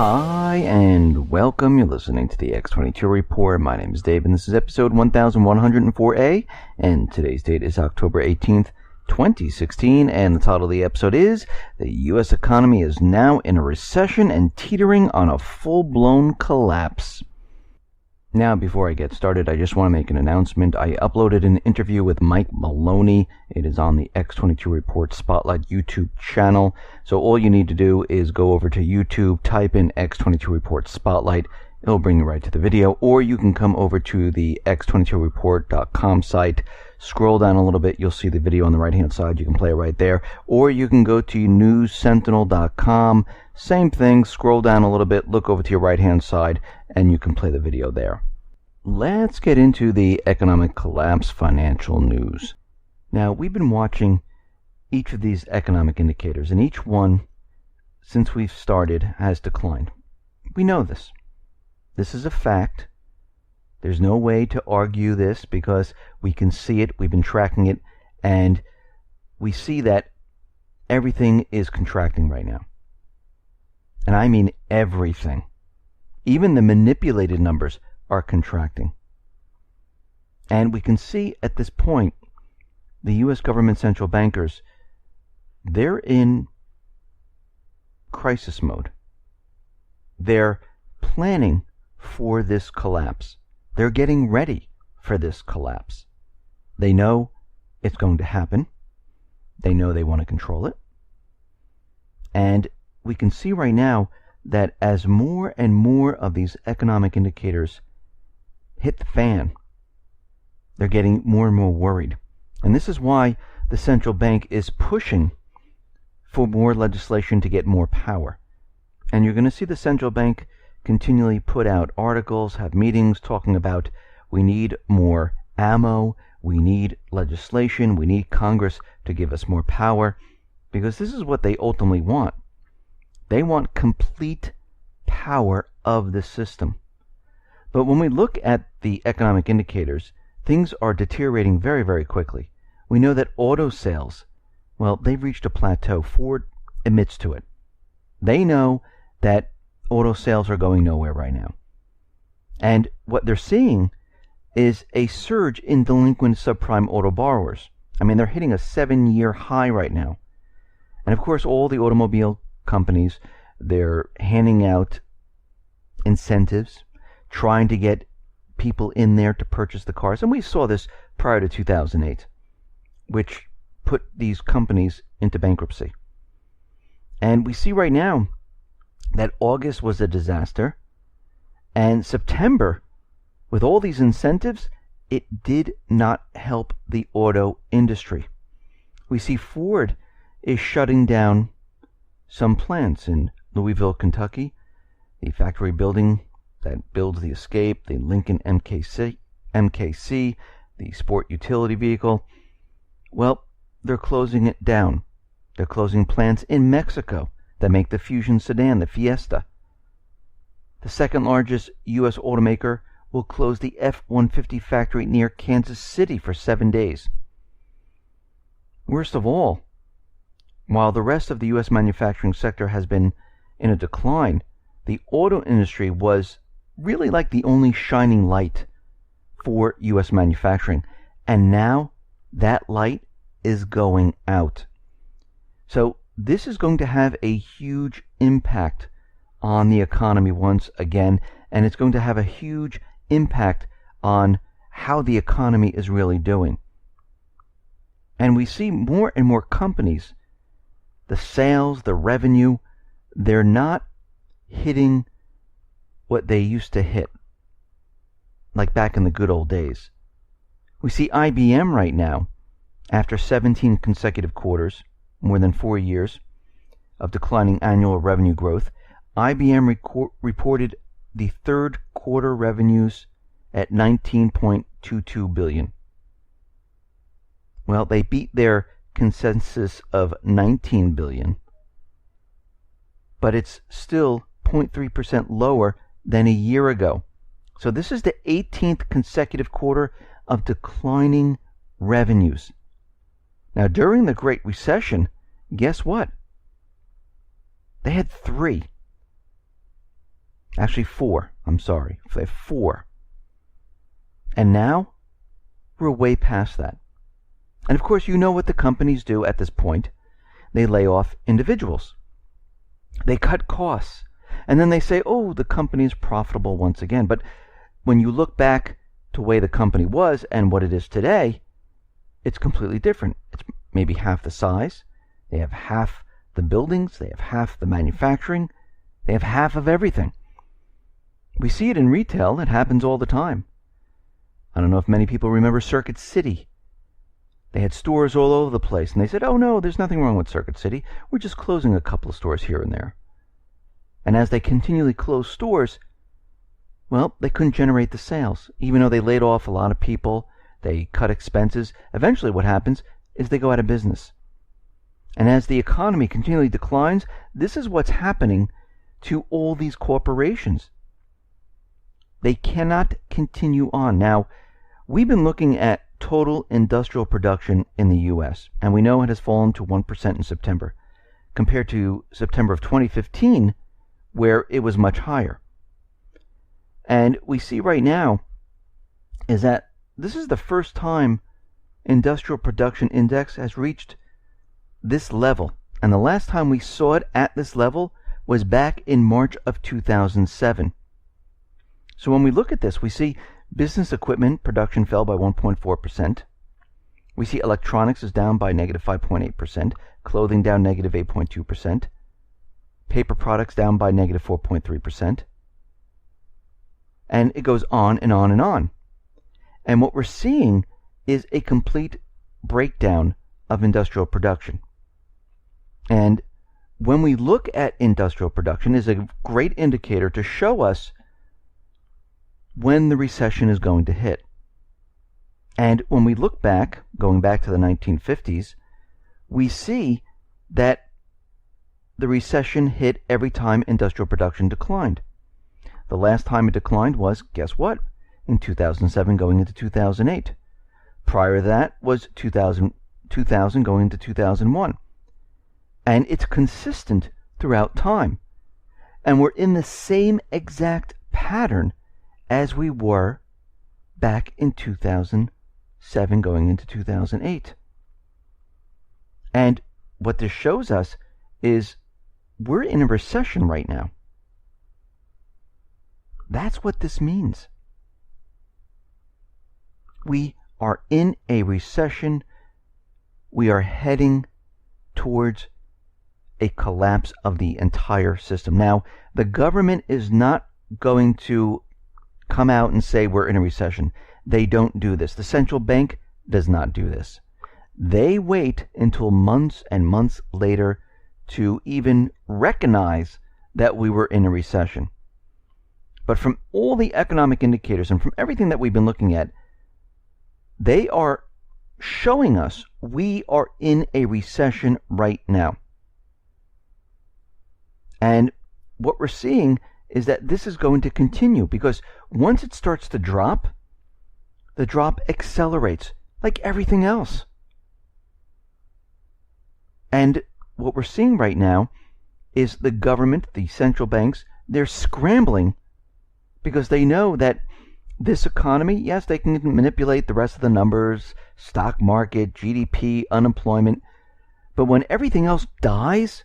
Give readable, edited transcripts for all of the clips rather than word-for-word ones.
Hi, and welcome. You're listening to the X22 Report. My name is Dave, and this is episode 1104A, and today's date is October 18th, 2016, and the title of the episode is, The U.S. Economy is Now in a Recession and Teetering on a Full-Blown Collapse. Now, before I get started, I just want to make an announcement. I uploaded an interview with Mike Maloney. It is on the X22 Report Spotlight YouTube channel. So all you need to do is go over to YouTube, type in X22 Report Spotlight. It'll bring you right to the video. Or you can come over to the x22report.com site. Scroll down a little bit. You'll see the video on the right-hand side. You can play it right there. Or you can go to newssentinel.com. Same thing. Scroll down a little bit. Look over to your right-hand side, and you can play the video there. Let's get into the economic collapse financial news. Now, we've been watching each of these economic indicators, and each one, since we've started, has declined. We know this. This is a fact. There's no way to argue this because we can see it, we've been tracking it, and we see that everything is contracting right now. And I mean everything. Even the manipulated numbers are contracting. And we can see at this point, the U.S. government central bankers, they're in crisis mode. They're planning for this collapse. They're getting ready for this collapse. They know it's going to happen. They know they want to control it. And we can see right now that as more and more of these economic indicators hit the fan, they're getting more and more worried. And this is why the central bank is pushing for more legislation to get more power. And you're going to see the central bank continually put out articles, have meetings talking about we need more ammo, we need legislation, we need Congress to give us more power, because this is what they ultimately want. They want complete power of the system. But when we look at the economic indicators, things are deteriorating very, very quickly. We know that auto sales, well, they've reached a plateau. Ford admits to it. They know that auto sales are going nowhere right now. And what they're seeing is a surge in delinquent subprime auto borrowers. I mean, they're hitting a 7-year high right now. And of course, all the automobile companies, they're handing out incentives, trying to get people in there to purchase the cars. And we saw this prior to 2008, which put these companies into bankruptcy. And we see right now that August was a disaster, and September, with all these incentives, it did not help the auto industry. We see Ford is shutting down some plants in Louisville, Kentucky, the factory building that builds the Escape, the Lincoln MKC, the sport utility vehicle. Well, they're closing it down. They're closing plants in Mexico that make the Fusion sedan, the Fiesta. The second largest U.S. automaker will close the F-150 factory near Kansas City for 7 days. Worst of all, while the rest of the U.S. manufacturing sector has been in a decline, the auto industry was really like the only shining light for U.S. manufacturing. And now that light is going out. So this is going to have a huge impact on the economy once again, and it's going to have a huge impact on how the economy is really doing. And we see more and more companies, the sales, the revenue, they're not hitting what they used to hit, like back in the good old days. We see IBM right now, after 17 consecutive quarters, more than 4 years of declining annual revenue growth, IBM reported the third quarter revenues at $19.22 billion. Well, they beat their consensus of $19 billion, but it's still 0.3% lower than a year ago. So this is the 18th consecutive quarter of declining revenues. Now, during the Great Recession, guess what? They had 3. Actually, 4. I'm sorry. They have 4. And now we're way past that. And of course, you know what the companies do at this point. They lay off individuals. They cut costs. And then they say, oh, the company is profitable once again. But when you look back to the way the company was and what it is today, it's completely different. It's maybe half the size. They have half the buildings. They have half the manufacturing. They have half of everything. We see it in retail. It happens all the time. I don't know if many people remember Circuit City. They had stores all over the place, and they said, oh no, there's nothing wrong with Circuit City. We're just closing a couple of stores here and there. And as they continually closed stores, well, they couldn't generate the sales. Even though they laid off a lot of people, they cut expenses. Eventually what happens is they go out of business. And as the economy continually declines, this is what's happening to all these corporations. They cannot continue on. Now, we've been looking at total industrial production in the U.S., and we know it has fallen to 1% in September, compared to September of 2015, where it was much higher. And we see right now is that this is the first time industrial production index has reached this level. And the last time we saw it at this level was back in March of 2007. So when we look at this, we see business equipment production fell by 1.4%. We see electronics is down by negative 5.8%, clothing down negative 8.2%, paper products down by negative 4.3%. And it goes on and on and on. And what we're seeing is a complete breakdown of industrial production. And when we look at industrial production, is a great indicator to show us when the recession is going to hit. And when we look back, going back to the 1950s, we see that the recession hit every time industrial production declined. The last time it declined was, guess what? In 2007 going into 2008. Prior to that was 2000 going into 2001. And it's consistent throughout time. And we're in the same exact pattern as we were back in 2007 going into 2008. And what this shows us is we're in a recession right now. That's what this means. We are in a recession. We are heading towards a collapse of the entire system. Now, the government is not going to come out and say we're in a recession. They don't do this. The central bank does not do this. They wait until months and months later to even recognize that we were in a recession. But from all the economic indicators and from everything that we've been looking at, they are showing us we are in a recession right now. And what we're seeing is that this is going to continue, because once it starts to drop, the drop accelerates like everything else. And what we're seeing right now is the government, the central banks, they're scrambling because they know that this economy, yes, they can manipulate the rest of the numbers, stock market, GDP, unemployment, but when everything else dies,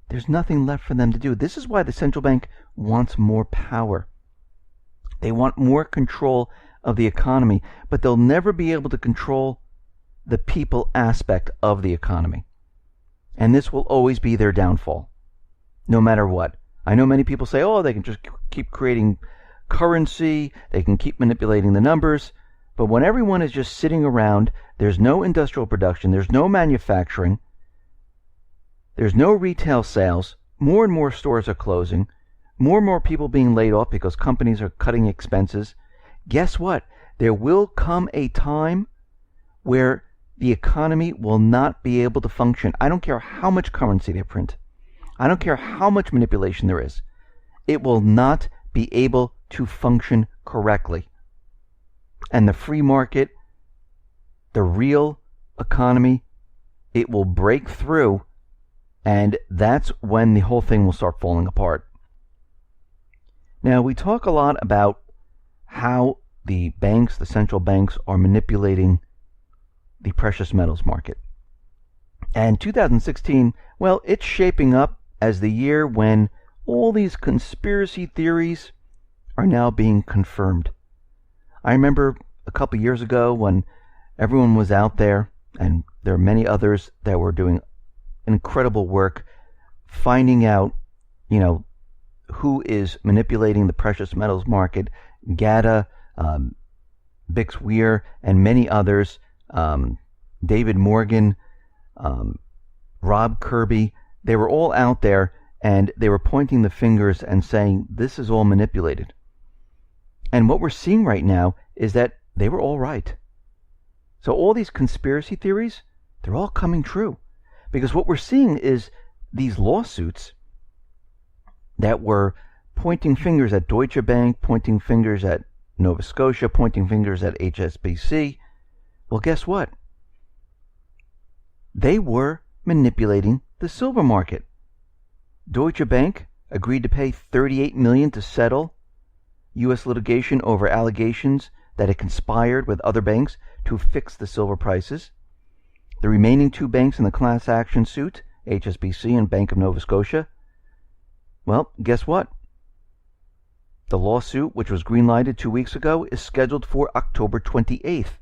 there's nothing left for them to do. This is why the central bank wants more power. They want more control of the economy, but they'll never be able to control the people aspect of the economy. And this will always be their downfall, no matter what. I know many people say, oh, they can just keep creating currency, they can keep manipulating the numbers, but when everyone is just sitting around, there's no industrial production, there's no manufacturing, there's no retail sales, more and more stores are closing, more and more people being laid off because companies are cutting expenses. Guess what? There will come a time where the economy will not be able to function. I don't care how much currency they print. I don't care how much manipulation there is. It will not be able to function correctly. And the free market, the real economy, it will break through, and that's when the whole thing will start falling apart. Now, we talk a lot about how the banks, the central banks, are manipulating the precious metals market. And 2016, well, it's shaping up as the year when all these conspiracy theories are now being confirmed. I remember a couple years ago when everyone was out there, and there are many others that were doing incredible work finding out, who is manipulating the precious metals market. GATA, Bix Weir, and many others, David Morgan, Rob Kirby, they were all out there and they were pointing the fingers and saying, this is all manipulated. And what we're seeing right now is that they were all right. So all these conspiracy theories, they're all coming true. Because what we're seeing is these lawsuits that were pointing fingers at Deutsche Bank, pointing fingers at Nova Scotia, pointing fingers at HSBC. Well, guess what? They were manipulating the silver market. Deutsche Bank agreed to pay $38 million to settle U.S. litigation over allegations that it conspired with other banks to fix the silver prices. The remaining two banks in the class action suit, HSBC and Bank of Nova Scotia, well, guess what? The lawsuit, which was green-lighted 2 weeks ago, is scheduled for October 28th.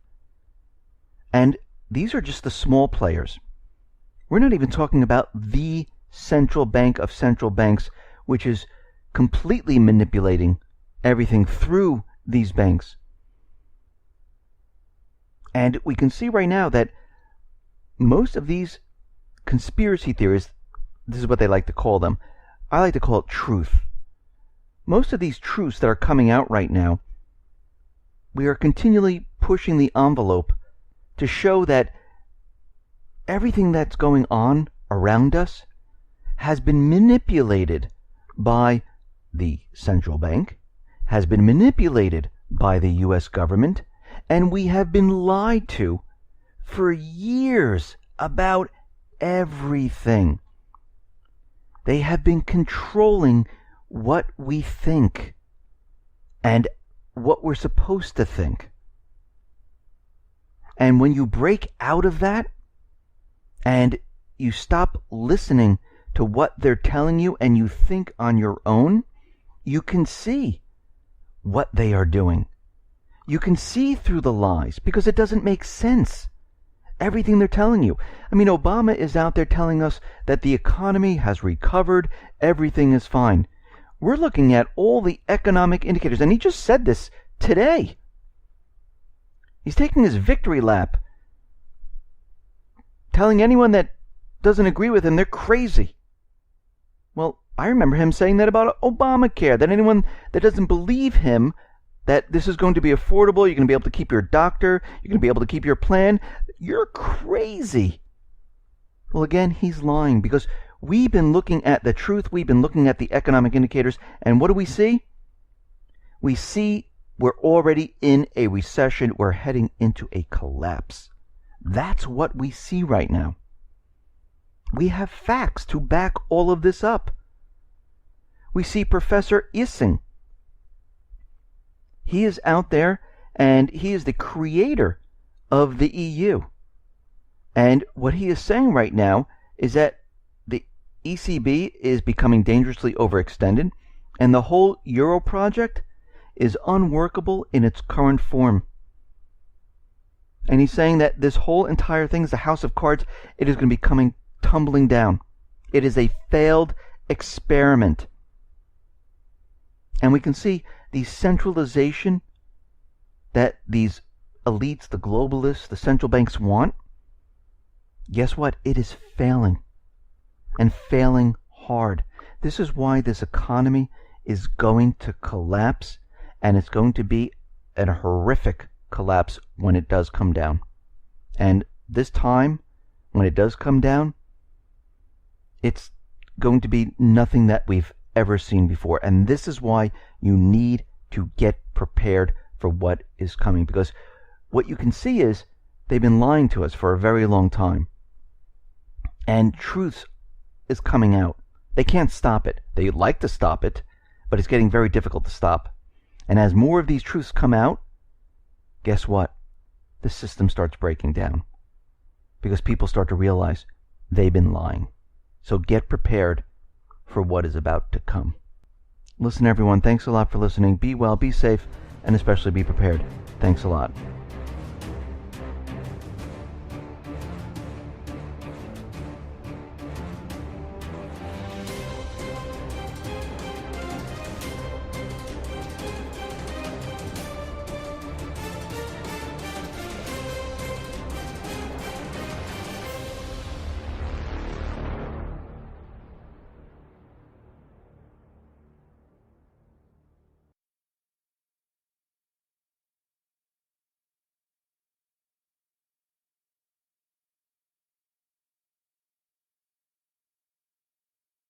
And these are just the small players. We're not even talking about the central bank of central banks, which is completely manipulating everything through these banks. And we can see right now that most of these conspiracy theories, this is what they like to call them. I like to call it truth. Most of these truths that are coming out right now, we are continually pushing the envelope to show that everything that's going on around us has been manipulated by the central bank, has been manipulated by the U.S. government, and we have been lied to for years about everything. They have been controlling what we think and what we're supposed to think. And when you break out of that and you stop listening to what they're telling you and you think on your own, you can see what they are doing. You can see through the lies because it doesn't make sense. Everything they're telling you. I mean, Obama is out there telling us that the economy has recovered, everything is fine. We're looking at all the economic indicators, and he just said this today. He's taking his victory lap, telling anyone that doesn't agree with him they're crazy. Well, I remember him saying that about Obamacare, that anyone that doesn't believe him, that this is going to be affordable, you're going to be able to keep your doctor, you're going to be able to keep your plan, you're crazy. Well, again, he's lying because we've been looking at the truth, we've been looking at the economic indicators, and what do we see? We see we're already in a recession, we're heading into a collapse. That's what we see right now. We have facts to back all of this up. We see Professor Ising. He is out there, and he is the creator of the EU. And what he is saying right now is that the ECB is becoming dangerously overextended, and the whole Euro project is unworkable in its current form. And he's saying that this whole entire thing is a house of cards. It is going to be coming tumbling down. It is a failed experiment. And we can see the centralization that these elites, the globalists, the central banks want. Guess what? It is failing. And failing hard. This is why this economy is going to collapse, and it's going to be a horrific collapse when it does come down. And this time, when it does come down, it's going to be nothing that we've ever seen before. And this is why you need to get prepared for what is coming. Because what you can see is they've been lying to us for a very long time. And truth is coming out. They can't stop it. They'd like to stop it, but it's getting very difficult to stop. And as more of these truths come out, guess what? The system starts breaking down because people start to realize they've been lying. So get prepared for what is about to come. Listen, everyone, thanks a lot for listening. Be well, be safe, and especially be prepared. Thanks a lot.